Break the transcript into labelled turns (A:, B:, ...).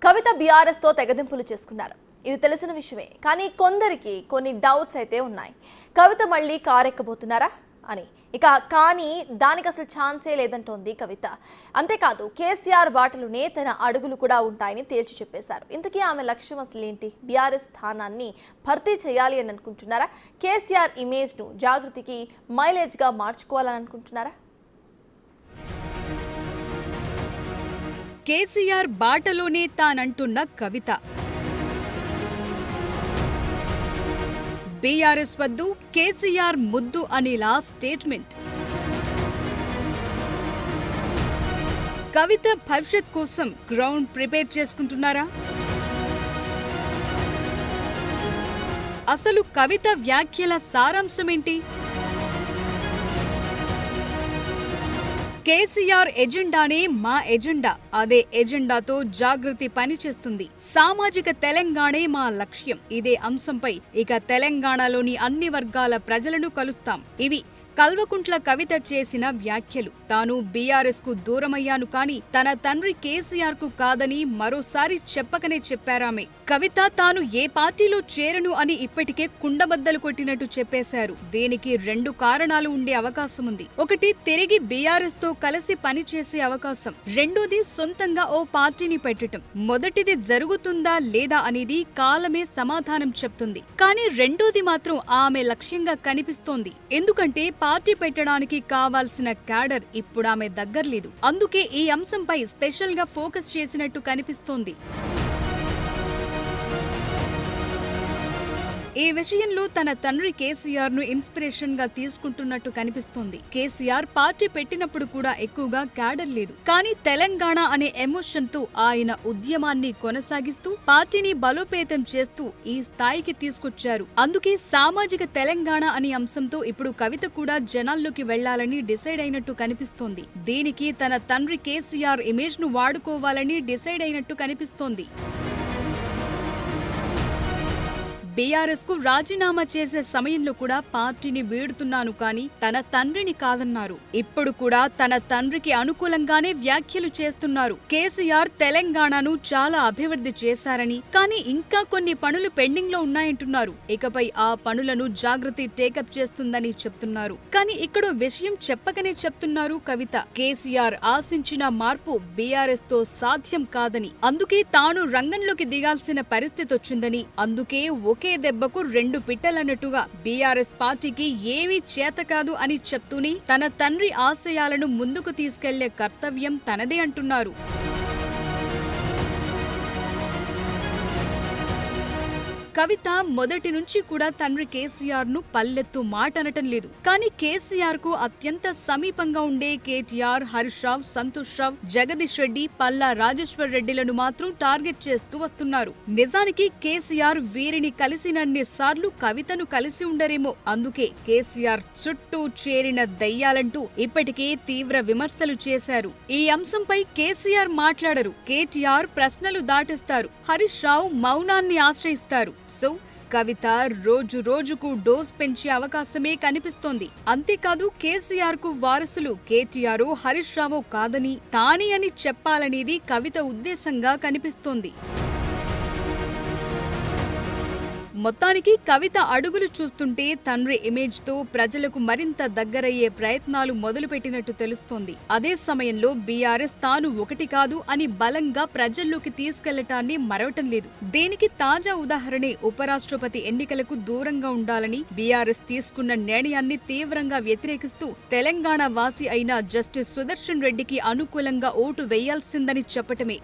A: కవిత BRS తో తెగదింపులు చేసుకున్నారు. ఇది తెలిసిన విషయమే. కానీ కొందరికి కొన్ని డౌట్స్ అయితే ఉన్నాయి. కవిత మళ్ళీ కారెక్కబోతున్నారా అని. కానీ దానికి అసలు ఛాన్సే లేదంటోంది కవిత. అంతేకాదు కేసీఆర్ బాటలోనే తన అడుగులు కూడా ఉంటాయని తేల్చి చెప్పేశారు. ఇంతకీ ఆమె లక్ష్యం అసలు ఏంటి? బీఆర్ఎస్ స్థానాన్ని భర్తీ చేయాలి అని అనుకుంటున్నారా? కేసీఆర్ ఇమేజ్ను జాగృతికి మైలేజ్గా మార్చుకోవాలని అనుకుంటున్నారా?
B: కేసీఆర్ బాటలోనే తానంటున్న కవిత. బీఆర్ఎస్ వద్దు, కేసీఆర్ ముద్దు అనేలా స్టేట్మెంట్. కవిత భవిష్యత్ కోసం గ్రౌండ్ ప్రిపేర్ చేసుకుంటున్నారా? అసలు కవిత వ్యాఖ్యల సారాంశమేంటి? కేసీఆర్ ఎజెండానే మా ఎజెండా, అదే ఎజెండాతో జాగృతి పనిచేస్తుంది. సామాజిక తెలంగాణే మా లక్ష్యం. ఇదే అంశంపై ఇక తెలంగాణలోని అన్ని వర్గాల ప్రజలను కలుస్తాం. ఇవి కల్వకుంట్ల కవిత చేసిన వ్యాఖ్యలు. తాను బీఆర్ఎస్ కు దూరమయ్యాను, కానీ తన తండ్రి కేసీఆర్ కు కాదని మరోసారి చెప్పకనే చెప్పారామె. కవిత తాను ఏ పార్టీలో చేరను అని ఇప్పటికే కుండబద్దలు కొట్టినట్టు చెప్పేశారు. దీనికి రెండు కారణాలు ఉండే అవకాశం ఉంది. ఒకటి, తిరిగి బీఆర్ఎస్ తో కలిసి పనిచేసే అవకాశం. రెండోది, సొంతంగా ఓ పార్టీని పెట్టడం. మొదటిది జరుగుతుందా లేదా అనేది కాలమే సమాధానం చెప్తుంది. కానీ రెండోది మాత్రం ఆమె లక్ష్యంగా కనిపిస్తోంది. ఎందుకంటే పార్టీ పెట్టడానికి కావాల్సిన క్యాడర్ ఇప్పుడు ఆమె దగ్గర లేదు. అందుకే ఈ అంశంపై స్పెషల్ గా ఫోకస్ చేసినట్టు కనిపిస్తోంది. ఈ విషయంలో తన తండ్రి కేసీఆర్ ను ఇన్స్పిరేషన్ గా తీసుకుంటున్నట్టు కనిపిస్తోంది. కేసీఆర్ పార్టీ పెట్టినప్పుడు కూడా ఎక్కువగా క్యాడర్ లేదు, కానీ తెలంగాణ అనే ఎమోషన్ తో ఆయన ఉద్యమాన్ని కొనసాగిస్తూ పార్టీని బలోపేతం చేస్తూ ఈ స్థాయికి తీసుకొచ్చారు. అందుకే సామాజిక తెలంగాణ అనే అంశంతో ఇప్పుడు కవిత కూడా జనాల్లోకి వెళ్లాలని డిసైడ్ అయినట్టు కనిపిస్తోంది. దీనికి తన తండ్రి కేసీఆర్ ఇమేజ్ ను వాడుకోవాలని డిసైడ్ అయినట్టు కనిపిస్తోంది. బీఆర్ఎస్ కు రాజీనామా చేసే సమయంలో కూడా పార్టీని వీడుతున్నాను, కానీ తన తండ్రిని కాదన్నారు. ఇప్పుడు కూడా తన తండ్రికి అనుకూలంగానే వ్యాఖ్యలు చేస్తున్నారు. కేసీఆర్ తెలంగాణను చాలా అభివృద్ధి చేశారని, కానీ ఇంకా కొన్ని పనులు పెండింగ్ లో ఉన్నాయంటున్నారు. ఇకపై ఆ పనులను జాగృతి టేకప్ చేస్తుందని చెప్తున్నారు. కానీ ఇక్కడ విషయం చెప్పకనే చెప్తున్నారు కవిత. కేసీఆర్ ఆశించిన మార్పు బీఆర్ఎస్ తో సాధ్యం కాదని, అందుకే తాను రంగంలోకి దిగాల్సిన పరిస్థితి వచ్చిందని, అందుకే ఒకే దెబ్బకు రెండు పిట్టలన్నట్టుగా బీఆర్ఎస్ పార్టీకి ఏమీ చేత కాదు అని చెప్తూనే తన తండ్రి ఆశయాలను ముందుకు తీసుకెళ్లే కర్తవ్యం తనదే అంటున్నారు. కవిత మొదటి నుంచి కూడా తండ్రి కేసీఆర్ ను పల్లెత్తు మాట అనటం లేదు. కానీ కేసీఆర్ కు అత్యంత సమీపంగా ఉండే కేటీఆర్, హరీష్ రావు, సంతోష్ రావు, జగదీష్ రెడ్డి, పల్లా రాజేశ్వర్ రెడ్డిలను మాత్రం టార్గెట్ చేస్తూ వస్తున్నారు. నిజానికి కేసీఆర్ వీరిని కలిసినన్ని సార్లు కవితను కలిసి ఉండరేమో. అందుకే కేసీఆర్ చుట్టూ చేరిన దయ్యాలంటూ ఇప్పటికే తీవ్ర విమర్శలు చేశారు. ఈ అంశంపై కేసీఆర్ మాట్లాడరు. కేటీఆర్ ప్రశ్నలు దాటిస్తారు. హరీష్ రావు మౌనాన్ని ఆశ్రయిస్తారు. సో కవిత రోజు రోజుకు డోస్ పెంచే అవకాశమే కనిపిస్తోంది. అంతేకాదు కేసీఆర్ కు వారసులు కేటీఆర్, హరీష్ రావు కాదని తానే అని చెప్పాలనేది కవిత ఉద్దేశంగా కనిపిస్తోంది. మొత్తానికి కవిత అడుగులు చూస్తుంటే తండ్రి ఇమేజ్ తో ప్రజలకు మరింత దగ్గరయ్యే ప్రయత్నాలు మొదలుపెట్టినట్టు తెలుస్తోంది. అదే సమయంలో బీఆర్ఎస్ తాను ఒకటి కాదు అని బలంగా ప్రజల్లోకి తీసుకెళ్లటాన్ని మరవటం లేదు. దీనికి తాజా ఉదాహరణే ఉపరాష్ట్రపతి ఎన్నికలకు దూరంగా ఉండాలని బీఆర్ఎస్ తీసుకున్న నిర్ణయాన్ని తీవ్రంగా వ్యతిరేకిస్తూ తెలంగాణ వాసి అయిన జస్టిస్ సుదర్శన్ రెడ్డికి అనుకూలంగా ఓటు వేయాల్సిందని చెప్పటమే.